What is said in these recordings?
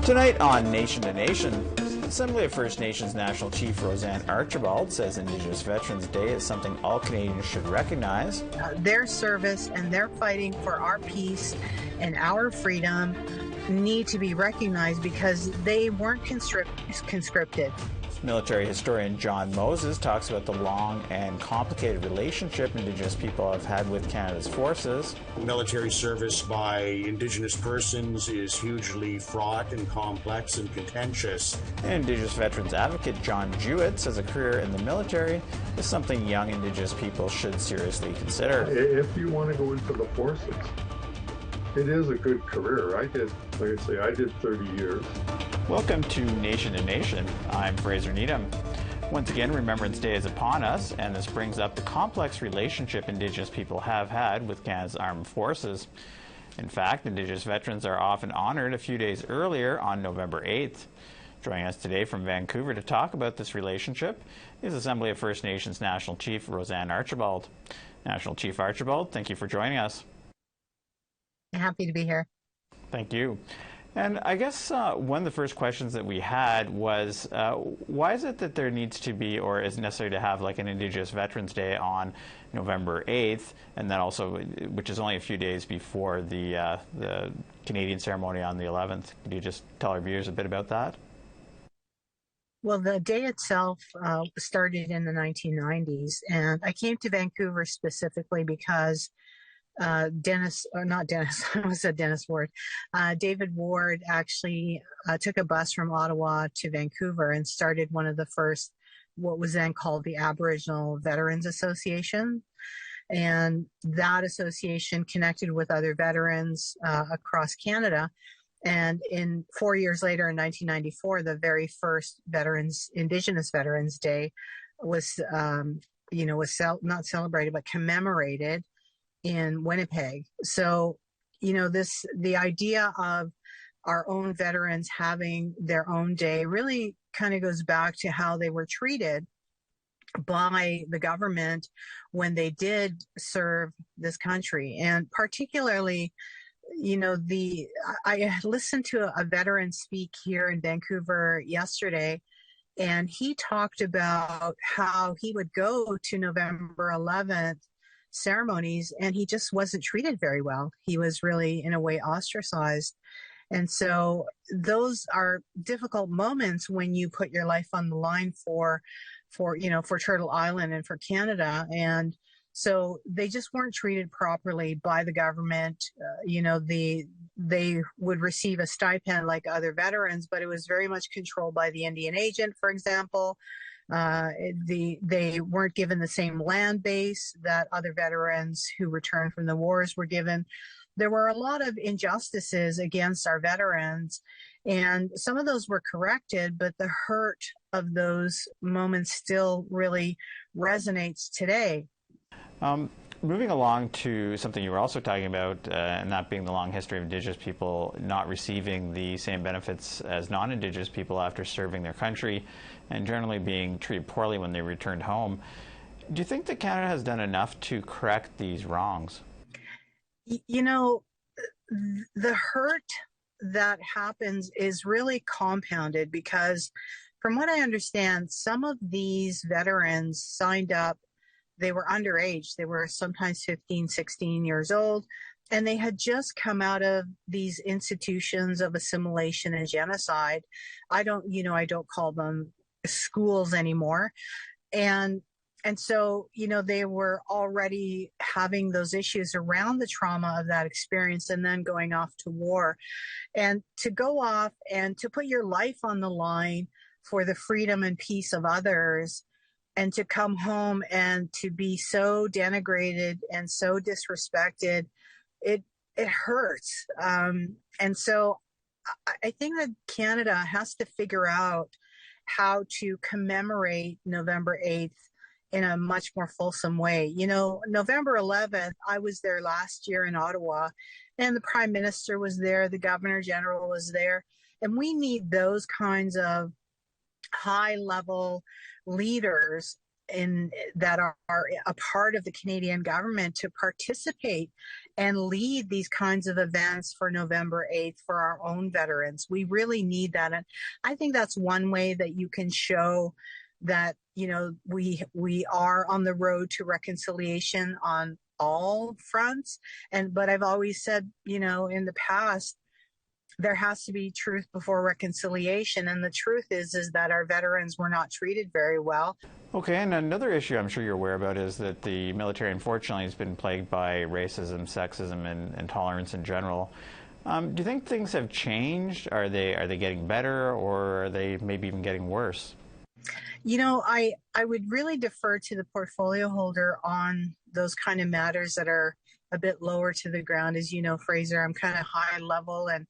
Tonight on Nation to Nation, Assembly of First Nations National Chief RoseAnne Archibald says Indigenous Veterans Day is something all Canadians should recognize. Their service and their fighting for our peace and our freedom need to be recognized because they weren't conscripted. Military historian John Moses talks about the long and complicated relationship Indigenous people have had with Canada's forces. Military service by Indigenous persons is hugely fraught and complex and contentious. And Indigenous veterans advocate John Jewett says a career in the military is something young Indigenous people should seriously consider. If you want to go into the forces, it is a good career. I did 30 years. Welcome to Nation to Nation. I'm Fraser Needham. Once again, Remembrance Day is upon us, and this brings up the complex relationship Indigenous people have had with Canada's armed forces. In fact, Indigenous veterans are often honored a few days earlier on November 8th. Joining us today from Vancouver to talk about this relationship is Assembly of First Nations National Chief RoseAnne Archibald. National Chief Archibald, thank you for joining us. Happy to be here. Thank you. And I guess one of the first questions that we had was, why is it that there needs to be, or is necessary to have, like an Indigenous Veterans Day on November 8th, and then also, which is only a few days before the Canadian ceremony on the 11th? Could you just tell our viewers a bit about that? Well, the day itself started in the 1990s, and I came to Vancouver specifically because Dennis Ward. David Ward actually took a bus from Ottawa to Vancouver and started one of the first, what was then called the Aboriginal Veterans Association. And that association connected with other veterans across Canada. And 4 years later, in 1994, the very first Indigenous Veterans Day was, not celebrated, but commemorated in Winnipeg. So, the idea of our own veterans having their own day really kind of goes back to how they were treated by the government when they did serve this country. And particularly, I listened to a veteran speak here in Vancouver yesterday, and he talked about how he would go to November 11th ceremonies and he just wasn't treated very well. He was really, in a way, ostracized. And so those are difficult moments when you put your life on the line for Turtle Island and for Canada. And so they just weren't treated properly by the government. They would receive a stipend like other veterans, but it was very much controlled by the Indian agent, for example. They weren't given the same land base that other veterans who returned from the wars were given. There were a lot of injustices against our veterans, and some of those were corrected, but the hurt of those moments still really resonates today. Moving along to something you were also talking about, and that being the long history of Indigenous people not receiving the same benefits as non-Indigenous people after serving their country, and generally being treated poorly when they returned home. Do you think that Canada has done enough to correct these wrongs? The hurt that happens is really compounded because, from what I understand, some of these veterans signed up. They were underage. They were sometimes 15, 16 years old, and they had just come out of these institutions of assimilation and genocide. I don't call them schools anymore. And so, they were already having those issues around the trauma of that experience and then going off to war. And to go off and to put your life on the line for the freedom and peace of others, and to come home and to be so denigrated and so disrespected, it hurts. And so I think that Canada has to figure out how to commemorate November 8th in a much more fulsome way. November 11th, I was there last year in Ottawa, and the Prime Minister was there, the Governor General was there, and we need those kinds of high-level leaders that are a part of the Canadian government to participate and lead these kinds of events for November 8th for our own veterans. We really need that. And I think that's one way that you can show that, we are on the road to reconciliation on all fronts. But I've always said, in the past, there has to be truth before reconciliation. And the truth is that our veterans were not treated very well. Okay, and another issue I'm sure you're aware about is that the military, unfortunately, has been plagued by racism, sexism, and intolerance in general. Do you think things have changed? Are they getting better, or are they maybe even getting worse? I would really defer to the portfolio holder on those kind of matters that are a bit lower to the ground. As you know, Fraser, I'm kind of high level and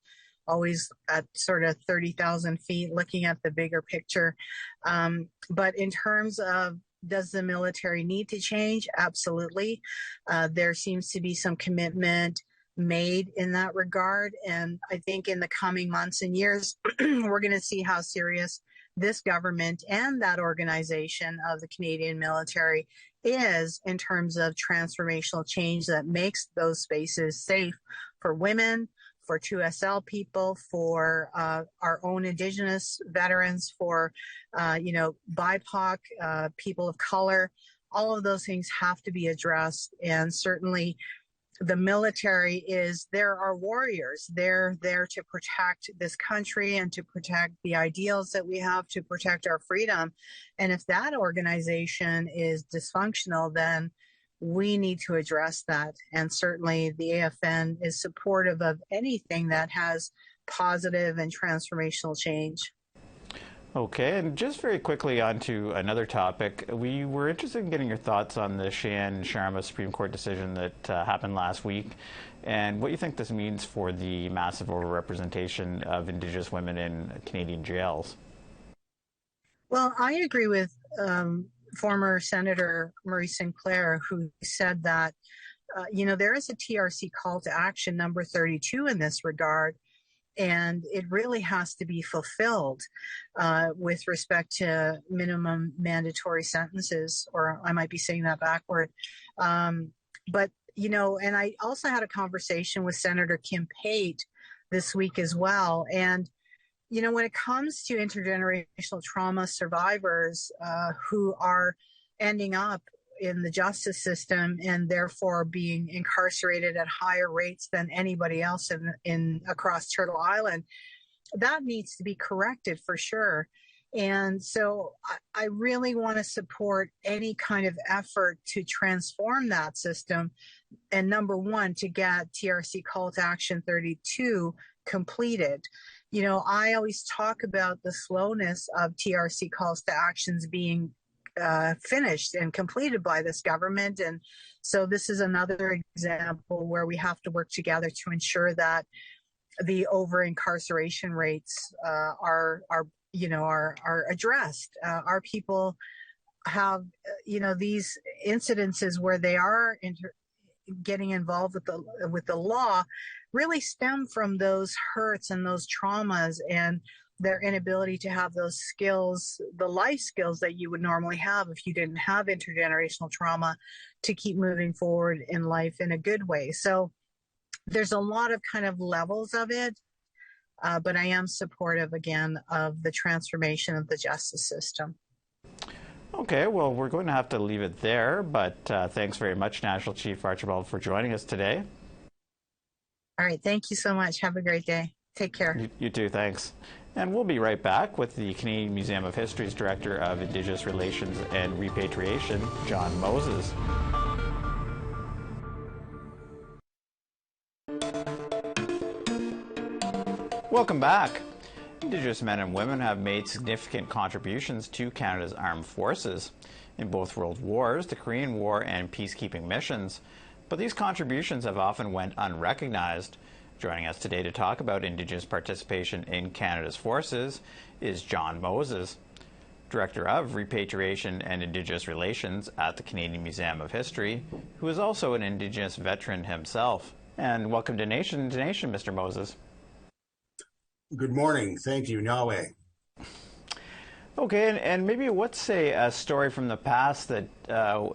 always at sort of 30,000 feet looking at the bigger picture. But in terms of, does the military need to change? Absolutely. There seems to be some commitment made in that regard. And I think in the coming months and years, we're going to see how serious this government and that organization of the Canadian military is in terms of transformational change that makes those spaces safe for women, for 2SL people, for our own Indigenous veterans, for, BIPOC, people of color. All of those things have to be addressed. And certainly the military they're our warriors. They're there to protect this country and to protect the ideals that we have, to protect our freedom. And if that organization is dysfunctional, then we need to address that. And certainly the AFN is supportive of anything that has positive and transformational change. Okay, and just very quickly on to another topic. We were interested in getting your thoughts on the Cheyenne Sharma Supreme Court decision that happened last week, and what you think this means for the massive overrepresentation of Indigenous women in Canadian jails. Well, I agree with former Senator Maurice Sinclair, who said that, there is a TRC call to action number 32 in this regard, and it really has to be fulfilled with respect to minimum mandatory sentences, or I might be saying that backward. But, and I also had a conversation with Senator Kim Pate this week as well. And when it comes to intergenerational trauma survivors who are ending up in the justice system and therefore being incarcerated at higher rates than anybody else in across Turtle Island, that needs to be corrected for sure. And so I really want to support any kind of effort to transform that system. And number one, to get TRC Call to Action 32 completed. I always talk about the slowness of TRC calls to actions being finished and completed by this government. And so this is another example where we have to work together to ensure that the over incarceration rates are addressed. Our people have, these incidences where they are getting involved with the law really stem from those hurts and those traumas and their inability to have those skills, the life skills that you would normally have if you didn't have intergenerational trauma, to keep moving forward in life in a good way. So there's a lot of kind of levels of it, but I am supportive, again, of the transformation of the justice system. Okay, well, we're going to have to leave it there, but thanks very much, National Chief Archibald, for joining us today. All right, thank you so much. Have a great day. Take care. You too, thanks. And we'll be right back with the Canadian Museum of History's Director of Indigenous Relations and Repatriation, John Moses. Welcome back. Indigenous men and women have made significant contributions to Canada's armed forces in both World Wars, the Korean War, and peacekeeping missions. But these contributions have often went unrecognized. Joining us today to talk about Indigenous participation in Canada's forces is John Moses, Director of Repatriation and Indigenous Relations at the Canadian Museum of History, who is also an Indigenous veteran himself. And welcome to Nation to Nation, Mr. Moses. Good morning. Thank you, Nawe. Okay, and maybe what's a story from the past that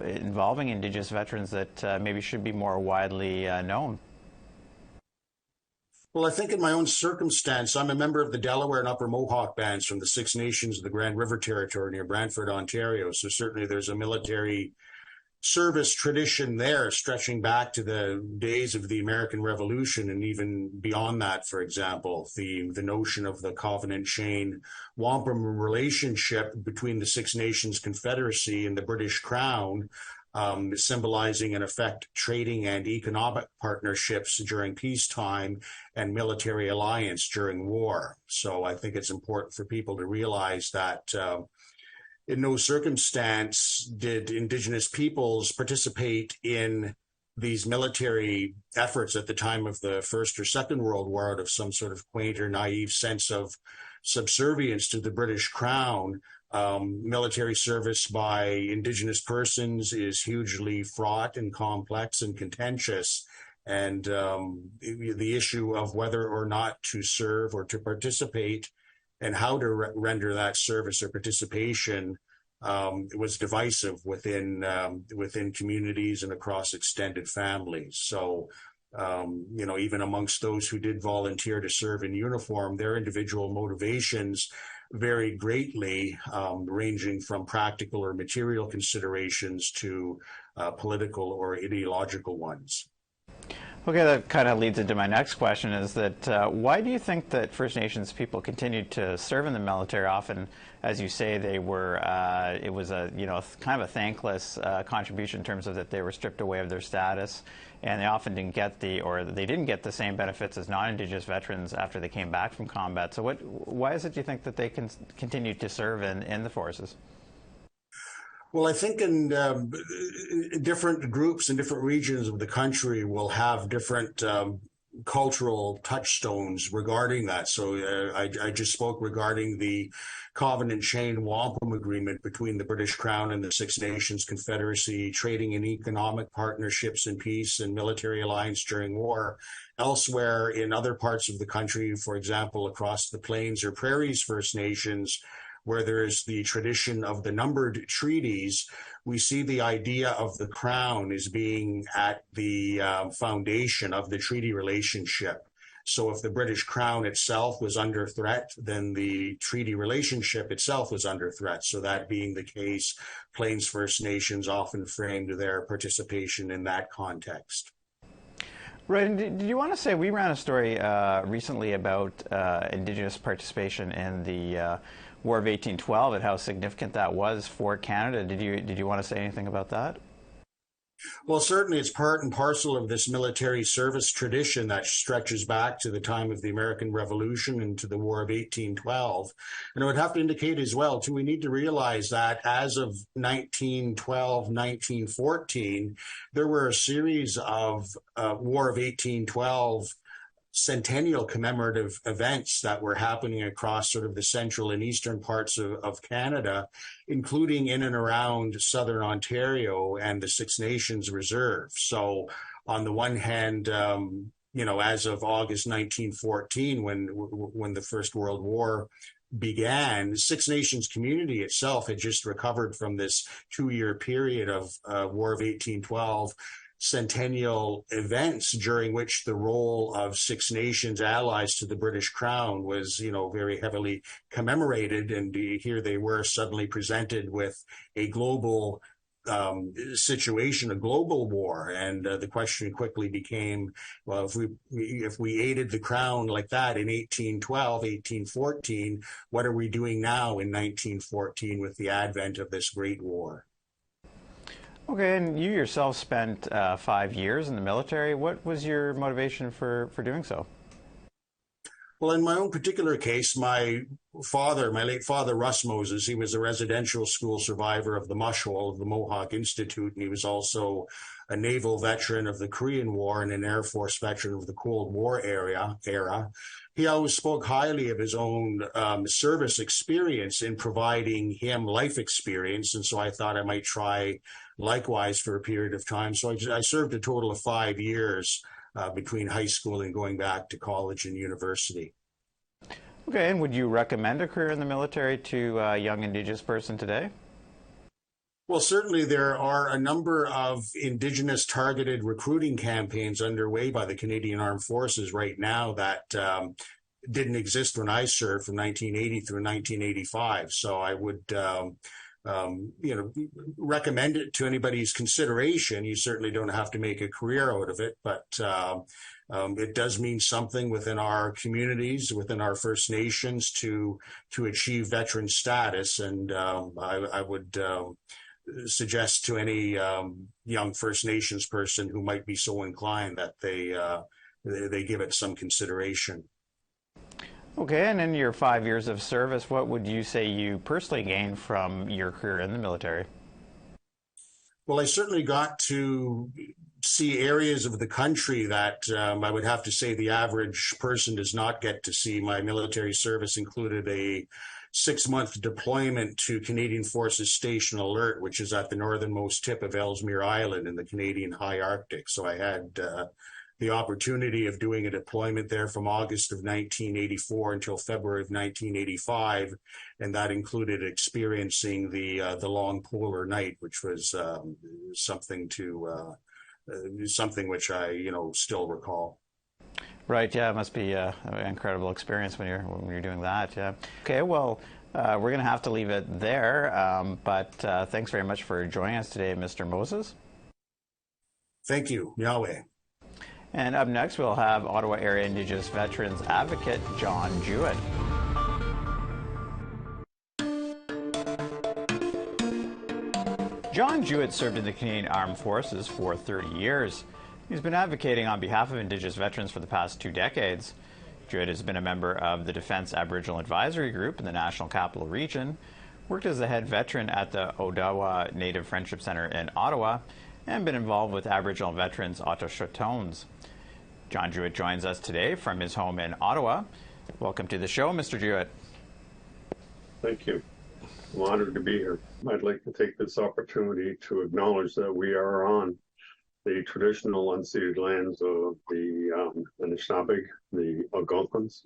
involving Indigenous veterans that maybe should be more widely known? Well, I think in my own circumstance, I'm a member of the Delaware and Upper Mohawk bands from the Six Nations of the Grand River Territory near Brantford, Ontario. So certainly there's a military service tradition there stretching back to the days of the American Revolution and even beyond that. For example, the notion of the covenant chain wampum relationship between the Six Nations Confederacy and the British Crown, symbolizing in effect trading and economic partnerships during peacetime and military alliance during war. So I think it's important for people to realize that in no circumstance did Indigenous peoples participate in these military efforts at the time of the First or Second World War out of some sort of quaint or naive sense of subservience to the British Crown. Military service by Indigenous persons is hugely fraught and complex and contentious. And the issue of whether or not to serve or to participate and how to render that service or participation was divisive within communities and across extended families. So, even amongst those who did volunteer to serve in uniform, their individual motivations vary greatly, ranging from practical or material considerations to political or ideological ones. Okay, that kind of leads into my next question, is that why do you think that First Nations people continued to serve in the military? Often, as you say, they were, it was a, kind of a thankless contribution in terms of that they were stripped away of their status, and they often didn't get they didn't get the same benefits as non-Indigenous veterans after they came back from combat. So why is it, do you think, that they continued to serve in the forces? Well, I think in different groups in different regions of the country will have different cultural touchstones regarding that. So I just spoke regarding the Covenant Chain Wampum Agreement between the British Crown and the Six Nations Confederacy, trading in economic partnerships in peace and military alliance during war. Elsewhere in other parts of the country, for example, across the Plains or Prairies First Nations, where there is the tradition of the numbered treaties, we see the idea of the Crown as being at the foundation of the treaty relationship. So if the British Crown itself was under threat, then the treaty relationship itself was under threat. So that being the case, Plains First Nations often framed their participation in that context. Right. And did you want to say, we ran a story recently about Indigenous participation in the War of 1812 and how significant that was for Canada. Did you want to say anything about that? Well, certainly it's part and parcel of this military service tradition that stretches back to the time of the American Revolution and to the War of 1812. And I would have to indicate as well, too, we need to realize that as of 1912, 1914, there were a series of War of 1812 centennial commemorative events that were happening across sort of the central and eastern parts of Canada, including in and around southern Ontario and the Six Nations Reserve. So on the one hand, as of August 1914, when the First World War began, the Six Nations community itself had just recovered from this 2-year period of War of 1812 centennial events, during which the role of Six Nations allies to the British Crown was, very heavily commemorated. And here they were suddenly presented with a global situation, a global war. And the question quickly became, well, if we aided the Crown like that in 1812, 1814, what are we doing now in 1914 with the advent of this great war? Okay, and you yourself spent 5 years in the military. What was your motivation for doing so? Well, in my own particular case, my late father, Russ Moses, he was a residential school survivor of the mush hole of the Mohawk Institute, and he was also a naval veteran of the Korean War and an Air Force veteran of the Cold War era. He always spoke highly of his own service experience in providing him life experience, and so I thought I might try likewise for a period of time. So I served a total of 5 years between high school and going back to college and university. Okay, and would you recommend a career in the military to a young Indigenous person today? Well, certainly there are a number of Indigenous targeted recruiting campaigns underway by the Canadian Armed Forces right now that didn't exist when I served from 1980 through 1985. So I would, recommend it to anybody's consideration. You certainly don't have to make a career out of it, but it does mean something within our communities, within our First Nations to achieve veteran status. And I would suggest to any young First Nations person who might be so inclined that they give it some consideration. Okay, and in your 5 years of service, what would you say you personally gained from your career in the military? Well, I certainly got to see areas of the country that I would have to say the average person does not get to see. My military service included a 6-month deployment to Canadian Forces Station Alert, which is at the northernmost tip of Ellesmere Island in the Canadian High Arctic. So I had the opportunity of doing a deployment there from August of 1984 until February of 1985, and that included experiencing the long polar night, which was something which I still recall. Right. Yeah, it must be an incredible experience when you're doing that. Yeah. Okay. Well, we're going to have to leave it there. But thanks very much for joining us today, Mr. Moses. Thank you, Yahweh. And up next, we'll have Ottawa Area Indigenous Veterans Advocate John Jewett. John Jewett served in the Canadian Armed Forces for 30 years. He's been advocating on behalf of Indigenous veterans for the past 2 decades. Jewett has been a member of the Defence Aboriginal Advisory Group in the National Capital Region, worked as the head veteran at the Ottawa Native Friendship Centre in Ottawa, and been involved with Aboriginal veterans Autochtones. John Jewett joins us today from his home in Ottawa. Welcome to the show, Mr. Jewett. Thank you. I'm honored to be here. I'd like to take this opportunity to acknowledge that we are on the traditional unceded lands of the Anishinaabe, the Algonquins.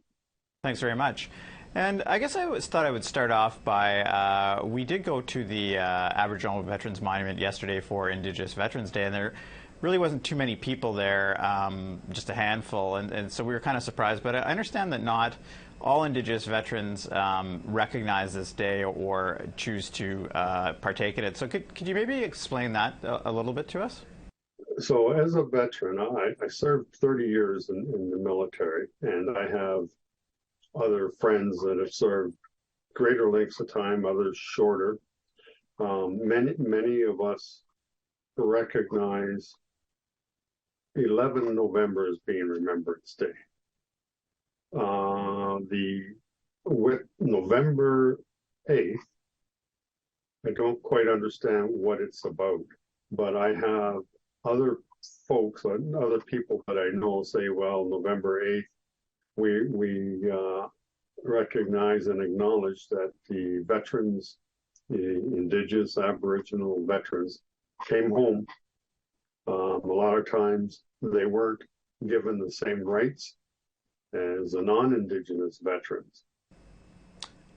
Thanks very much. And I guess I thought I would start off by, we did go to the Aboriginal Veterans Monument yesterday for Indigenous Veterans Day, and there really wasn't too many people there, just a handful, and so we were kind of surprised. But I understand that not all Indigenous veterans recognize this day or choose to partake in it. So could you maybe explain that a little bit to us? So as a veteran, I served 30 years in the military, and I have other friends that have served greater lengths of time, others shorter. Many of us recognize 11 November as being Remembrance Day. With November 8th, I don't quite understand what it's about, but I have other folks, other people that I know say, well, November 8th, we recognize and acknowledge that the veterans, the Indigenous Aboriginal veterans, came home. A lot of times they weren't given the same rights as the non-Indigenous veterans.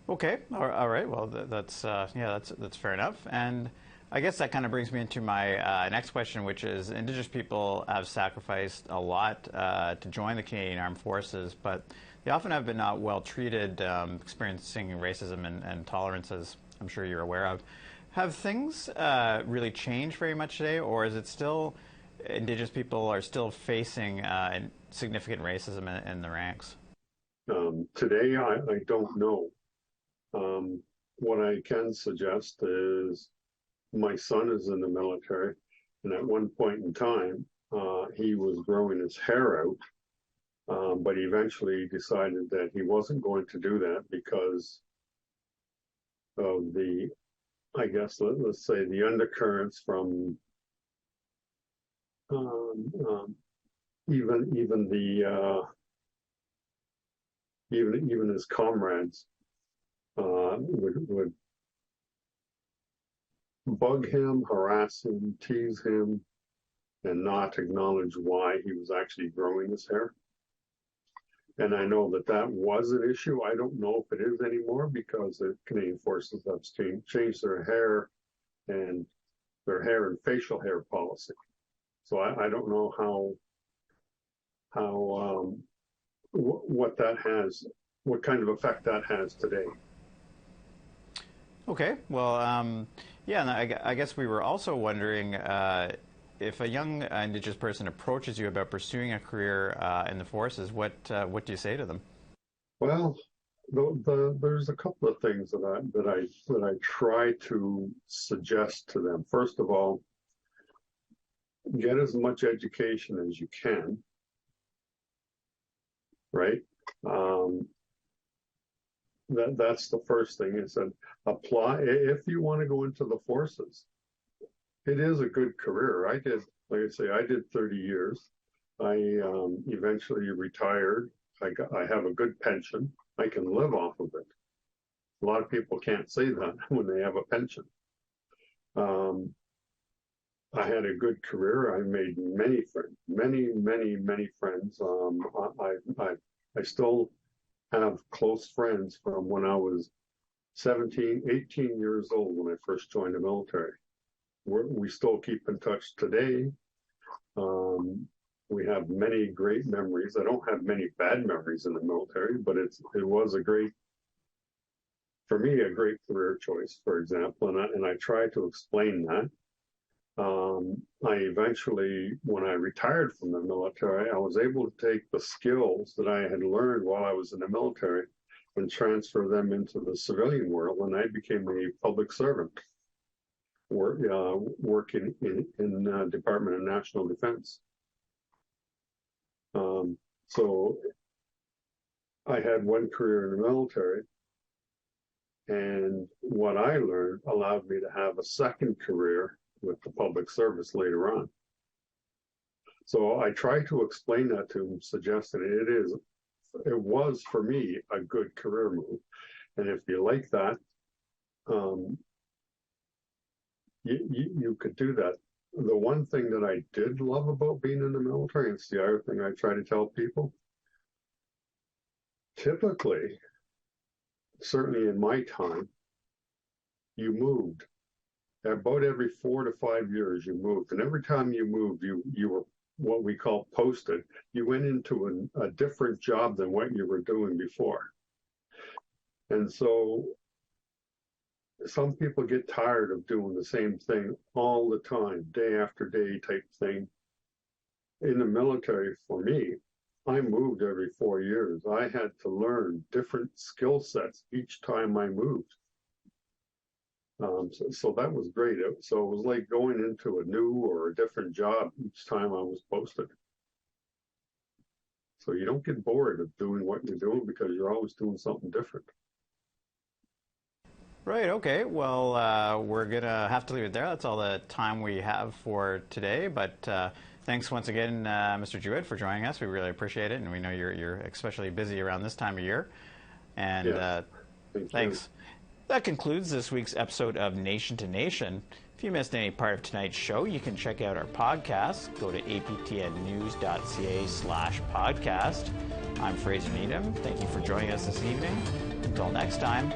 Okay, all right. Well, that's fair enough. And I guess that kind of brings me into my next question, which is Indigenous people have sacrificed a lot to join the Canadian Armed Forces, but they often have been not well treated, experiencing racism and intolerance, as I'm sure you're aware of. Have things really changed very much today, or is it still Indigenous people are still facing significant racism in the ranks? Today, I don't know. What I can suggest is my son is in the military, and at one point in time, he was growing his hair out, but he eventually decided that he wasn't going to do that because of the, I guess, let's say the undercurrents from even his comrades would bug him, harass him, tease him, and not acknowledge why he was actually growing his hair. And I know that that was an issue. I don't know if it is anymore because the Canadian Forces have changed their hair and facial hair policy. So I don't know what that has, what kind of effect that has today. Okay, well, yeah, and I guess we were also wondering if a young Indigenous person approaches you about pursuing a career in the forces, what do you say to them? Well, there's a couple of things that I try to suggest to them. First of all, get as much education as you can, right? That's the first thing. Is that apply if you want to go into the forces. It is a good career. I did 30 years. I eventually retired. I have a good pension. I can live off of it. A lot of people can't say that when they have a pension. I had a good career. I made many friends, many friends. I still have close friends from when I was 17, 18 years old when I first joined the military. We still keep in touch today. We have many great memories. I don't have many bad memories in the military, but it was a great career choice, for example, and I try to explain that. I eventually, when I retired from the military, I was able to take the skills that I had learned while I was in the military and transfer them into the civilian world, and I became a public servant, working in Department of National Defense. So I had one career in the military, and what I learned allowed me to have a second career with the public service later on. So I try to explain that to them, suggesting it was for me a good career move. And if you like that, you could do that. The one thing that I did love about being in the military, and it's the other thing I try to tell people, typically, certainly in my time, you moved. About every 4 to 5 years, you moved. And every time you moved, you were what we call posted. You went into a different job than what you were doing before. And so some people get tired of doing the same thing all the time, day after day type thing. In the military, for me, I moved every 4 years. I had to learn different skill sets each time I moved. So that was great. So it was like going into a new or a different job each time I was posted. So you don't get bored of doing what you're doing because you're always doing something different. Right, okay. Well, we're going to have to leave it there. That's all the time we have for today. But thanks once again, Mr. Jewett, for joining us. We really appreciate it. And we know you're especially busy around this time of year. And yes. Thanks. That concludes this week's episode of Nation to Nation. If you missed any part of tonight's show, you can check out our podcast. Go to aptnnews.ca/podcast. I'm Fraser Needham. Thank you for joining us this evening. Until next time.